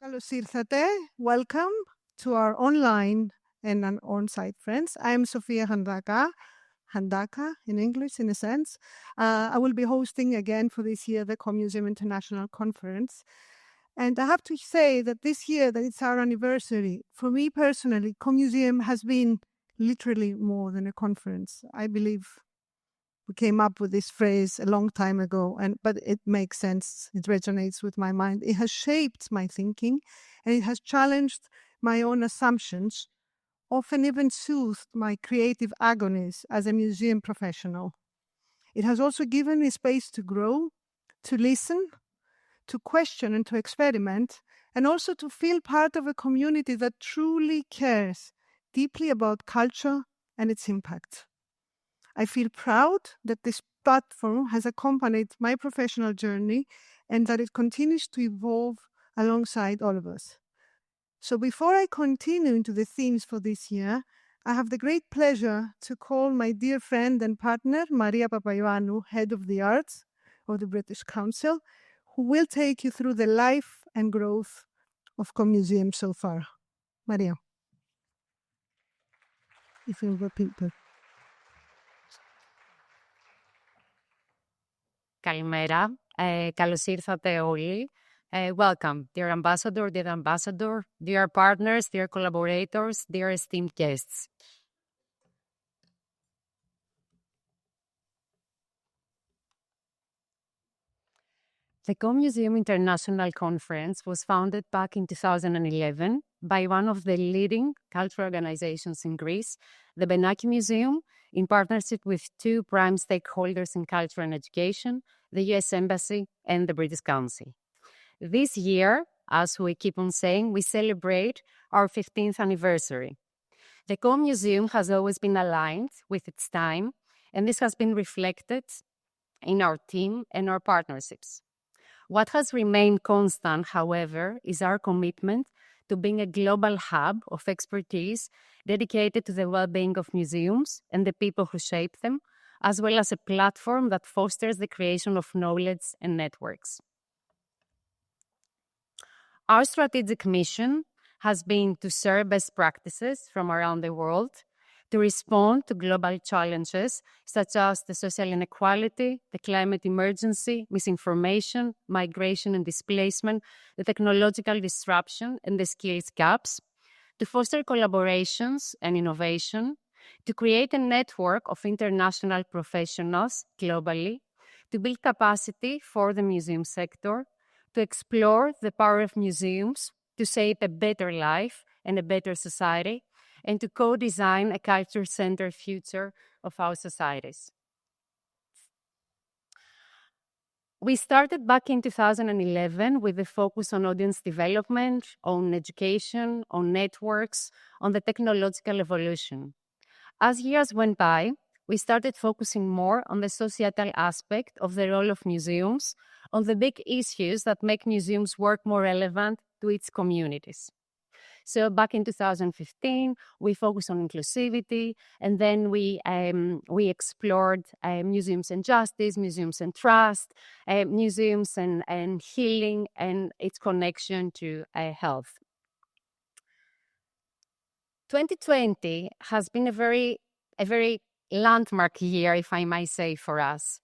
Καλώς ήρθατε. Welcome to our online and on-site friends. I am Sophia Handaka in English, in a sense. I will be hosting again for this year the CoMuseum International Conference. And I have to say that this year, that it's our anniversary, for me personally, CoMuseum has been literally more than a conference. I believe we came up with this phrase a long time ago, but it makes sense. It resonates with my mind. It has shaped my thinking, and it has challenged my own assumptions, often even soothed my creative agonies as a museum professional. It has also given me space to grow, to listen, to question and to experiment, and also to feel part of a community that truly cares deeply about culture and its impact. I feel proud that this platform has accompanied my professional journey and that it continues to evolve alongside all of us. So before I continue into the themes for this year, I have the great pleasure to call my dear friend and partner, Maria Papaiωάννου, Head of the Arts of the British Council, who will take you through the life and growth of CoMuseum so far. Maria. If you repeat that. Καλημέρα. Καλώς ήρθατε όλοι. Welcome, dear ambassador, dear partners, dear collaborators, dear esteemed guests. The CoMuseum International Conference was founded back in 2011 by one of the leading cultural organizations in Greece, the Benaki Museum, in partnership with two prime stakeholders in culture and education, the US Embassy and the British Council. This year, as we keep on saying, we celebrate our 15th anniversary. The CoMuseum has always been aligned with its time, and this has been reflected in our team and our partnerships. What has remained constant, however, is our commitment to being a global hub of expertise dedicated to the well-being of museums and the people who shape them, as well as a platform that fosters the creation of knowledge and networks. Our strategic mission has been to share best practices from around the world, to respond to global challenges such as the social inequality, the climate emergency, misinformation, migration and displacement, the technological disruption and the skills gaps, to foster collaborations and innovation, to create a network of international professionals globally, to build capacity for the museum sector, to explore the power of museums to shape a better life and a better society, and to co-design a culture-centered future of our societies. We started back in 2011 with a focus on audience development, on education, on networks, on the technological evolution. As years went by, we started focusing more on the societal aspect of the role of museums, on the big issues that make museums work more relevant to its communities. So back in 2015, we focused on inclusivity, and then we explored museums and justice, museums and trust, museums and healing, and its connection to health. 2020 has been a very landmark year, if I may say, for us.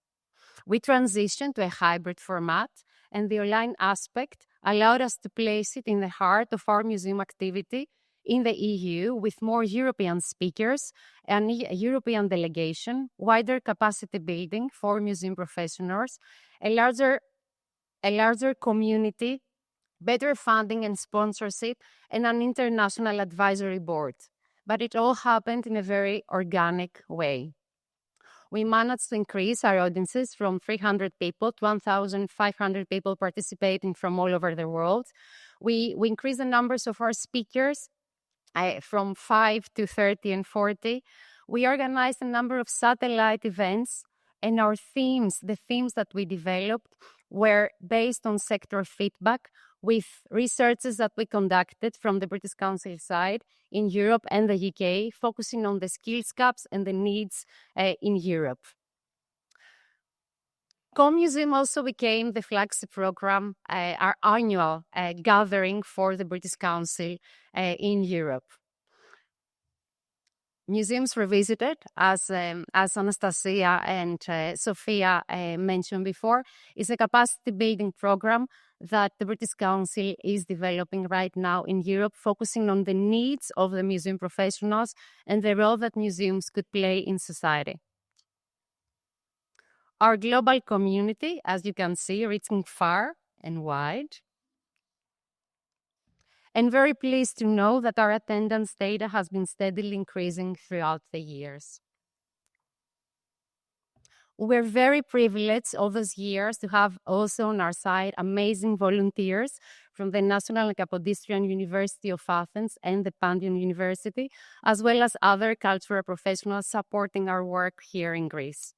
We transitioned to a hybrid format, and the online aspect allowed us to place it in the heart of our museum activity in the EU with more European speakers, and a European delegation, wider capacity building for museum professionals, a larger community, better funding and sponsorship, and an international advisory board. But it all happened in a very organic way. We managed to increase our audiences from 300 people to 1,500 people participating from all over the world. We increased the numbers of our speakers from 5 to 30 and 40. We organized a number of satellite events, and our themes, the themes that we developed, were based on sector feedback with researches that we conducted from the British Council side in Europe and the UK, focusing on the skills gaps and the needs in Europe. CoMuseum also became the flagship program, our annual gathering for the British Council in Europe. Museums Revisited, as Anastasia and Sophia mentioned before, is a capacity building program that the British Council is developing right now in Europe, focusing on the needs of the museum professionals and the role that museums could play in society. Our global community, as you can see, reaching far and wide. And very pleased to know that our attendance data has been steadily increasing throughout the years. We're very privileged all those years to have also on our side amazing volunteers from the National and Kapodistrian University of Athens and the Pantheon University, as well as other cultural professionals supporting our work here in Greece.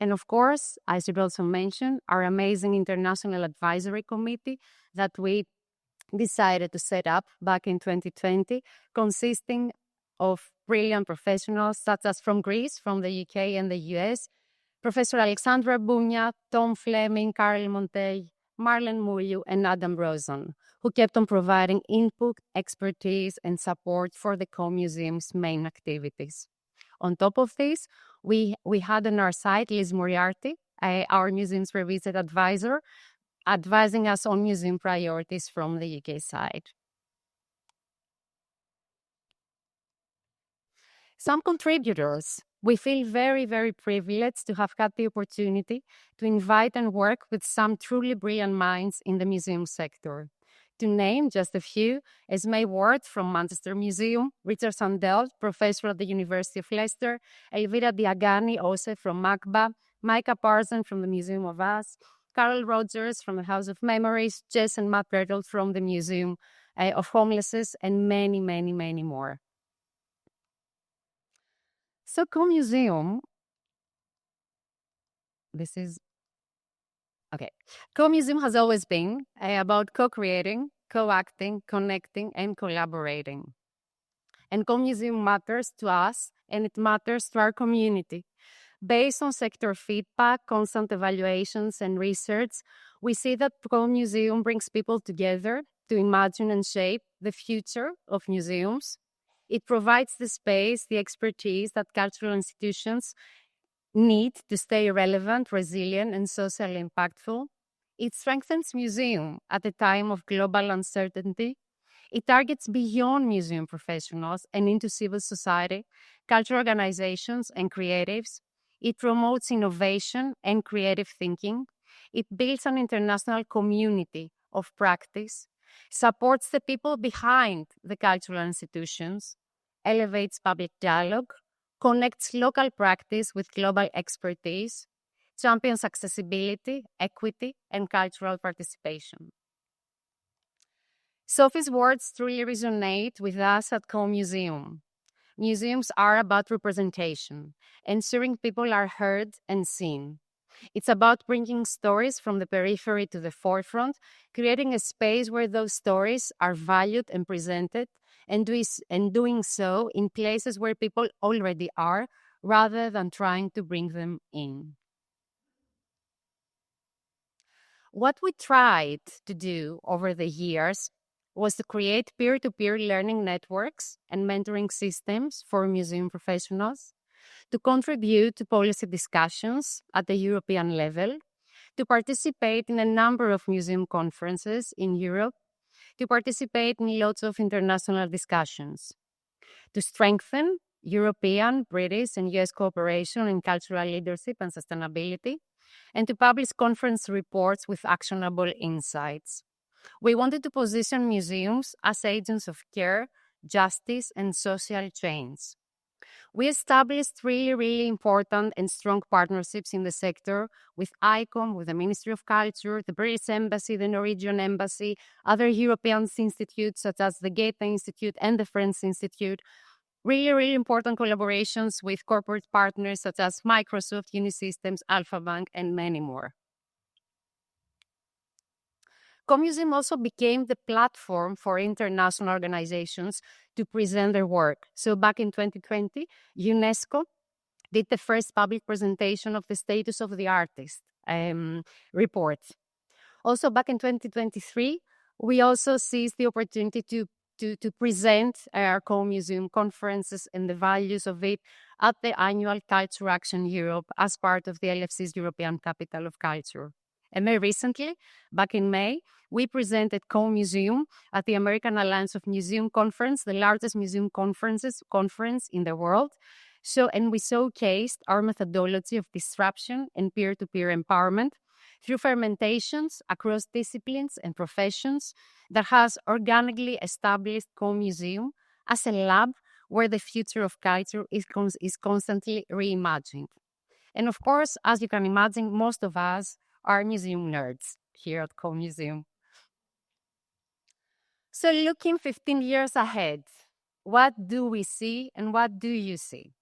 And of course, I should also mention our amazing International Advisory Committee that we decided to set up back in 2020, consisting of brilliant professionals such as from Greece, from the UK and the US, Professor Alexandra Bounia, Tom Fleming, Karel Montey, Marlene Mouliou, and Adam Rosen, who kept on providing input, expertise, and support for the CoMuseum's main activities. On top of this, we had on our side Liz Moriarty, our Museums Revisited advisor, advising us on museum priorities from the UK side. Some contributors. We feel very, very privileged to have had the opportunity to invite and work with some truly brilliant minds in the museum sector. To name just a few, Esme Ward from Manchester Museum, Richard Sandel, professor at the University of Leicester, Elvira Diagani, also from MACBA, Micah Parson from the Museum of Us, Carol Rogers from the House of Memories, Jess and Matt Bertolt from the Museum of Homelessness, and many, many, many more. So CoMuseum, CoMuseum has always been about co-creating, co-acting, connecting, and collaborating. And CoMuseum matters to us, and it matters to our community. Based on sector feedback, constant evaluations, and research, we see that CoMuseum brings people together to imagine and shape the future of museums. It provides the space, the expertise that cultural institutions need to stay relevant, resilient, and socially impactful. It strengthens museum at a time of global uncertainty. It targets beyond museum professionals and into civil society, cultural organizations, and creatives. It promotes innovation and creative thinking. It builds an international community of practice, supports the people behind the cultural institutions, elevates public dialogue, connects local practice with global expertise, champions accessibility, equity, and cultural participation. Sophie's words truly resonate with us at CoMuseum. Museums are about representation, ensuring people are heard and seen. It's about bringing stories from the periphery to the forefront, creating a space where those stories are valued and presented, and doing so in places where people already are, rather than trying to bring them in. What we tried to do over the years was to create peer-to-peer learning networks and mentoring systems for museum professionals, to contribute to policy discussions at the European level, to participate in a number of museum conferences in Europe, to participate in lots of international discussions, to strengthen European, British, and US cooperation in cultural leadership and sustainability, and to publish conference reports with actionable insights. We wanted to position museums as agents of care, justice, and social change. We established really important and strong partnerships in the sector with ICOM, with the Ministry of Culture, the British Embassy, the Norwegian Embassy, other European institutes such as the Goethe Institute and the French Institute. Really important collaborations with corporate partners such as Microsoft, Unisystems, Alpha Bank, and many more. CoMuseum also became the platform for international organizations to present their work. So back in 2020, UNESCO did the first public presentation of the status of the artist report. Also, back in 2023, we also seized the opportunity to present our CoMuseum conferences and the values of it at the annual Culture Action Europe as part of the LFC's European Capital of Culture. And very recently, back in May, we presented CoMuseum at the American Alliance of Museum Conference, the largest museum conference in the world. And we showcased our methodology of disruption and peer-to-peer empowerment through fermentations across disciplines and professions that has organically established CoMuseum as a lab where the future of culture is constantly reimagined. And of course, as you can imagine, most of us are museum nerds here at CoMuseum. So looking 15 years ahead, what do we see and what do you see?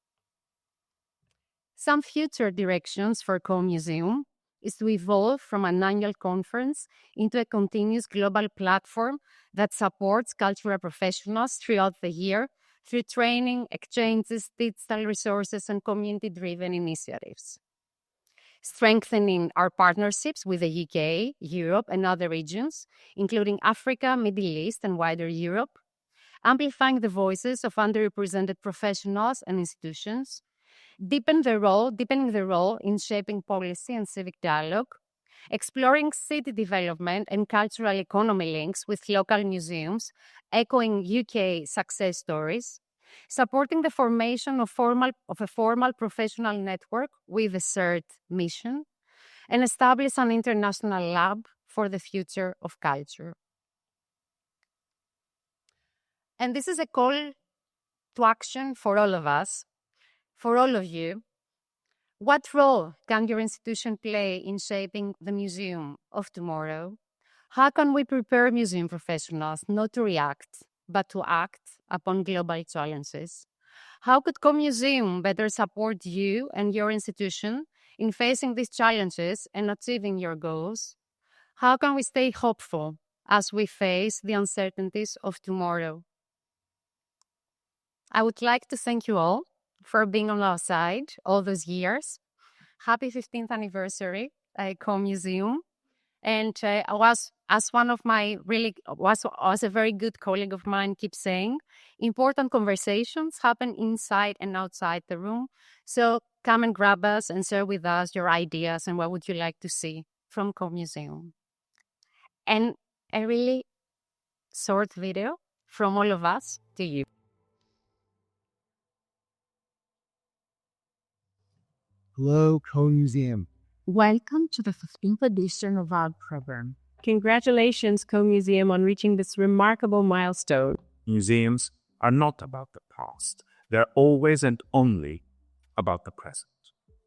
Some future directions for CoMuseum is to evolve from an annual conference into a continuous global platform that supports cultural professionals throughout the year through training, exchanges, digital resources, and community-driven initiatives. Strengthening our partnerships with the UK, Europe, and other regions, including Africa, Middle East, and wider Europe. Amplifying the voices of underrepresented professionals and institutions. Deepening the role in shaping policy and civic dialogue, exploring city development and cultural economy links with local museums, echoing UK success stories, supporting the formation of a formal professional network with a shared mission, and establish an international lab for the future of culture. And this is a call to action for all of us. For all of you, what role can your institution play in shaping the museum of tomorrow? How can we prepare museum professionals not to react, but to act upon global challenges? How could CoMuseum better support you and your institution in facing these challenges and achieving your goals? How can we stay hopeful as we face the uncertainties of tomorrow? I would like to thank you all for being on our side all those years. Happy 15th anniversary, CoMuseum. And as a very good colleague of mine keeps saying, important conversations happen inside and outside the room. So come and grab us and share with us your ideas and what would you like to see from CoMuseum. And a really short video from all of us to you. Hello, CoMuseum. Welcome to the 15th edition of our program. Congratulations, CoMuseum, on reaching this remarkable milestone. Museums are not about the past. They're always and only about the present.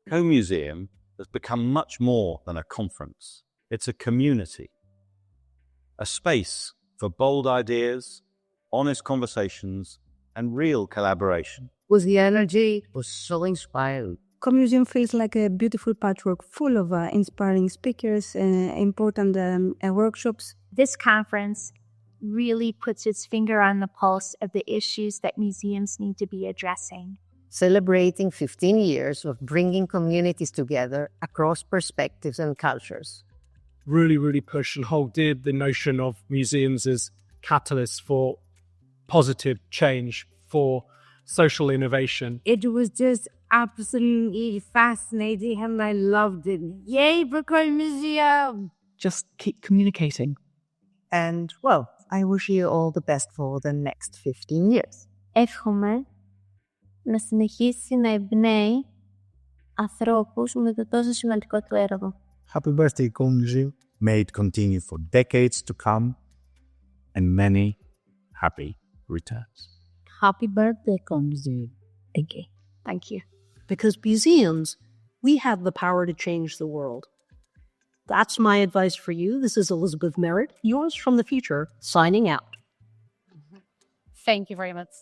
CoMuseum has become much more than a conference. It's a community, a space for bold ideas, honest conversations, and real collaboration. With the energy was so inspiring. CoMuseum feels like a beautiful patchwork full of inspiring speakers and important workshops. This conference really puts its finger on the pulse of the issues that museums need to be addressing. Celebrating 15 years of bringing communities together across perspectives and cultures. Really push and hold dear the notion of museums as catalysts for positive change, for social innovation. It was just absolutely fascinating and I loved it. Yay for CoMuseum! Just keep communicating. And, well, I wish you all the best for the next 15 years. Εύχομαι να συνεχίσει να εμπνέει ανθρώπους με το τόσο σημαντικό του έργο. Happy birthday, CoMuseum. May it continue for decades to come and many happy returns. Happy birthday, CoMuseum. Thank you. Thank you. Because museums, we have the power to change the world. That's my advice for you. This is Elizabeth Merritt, yours from the future, signing out. Thank you very much.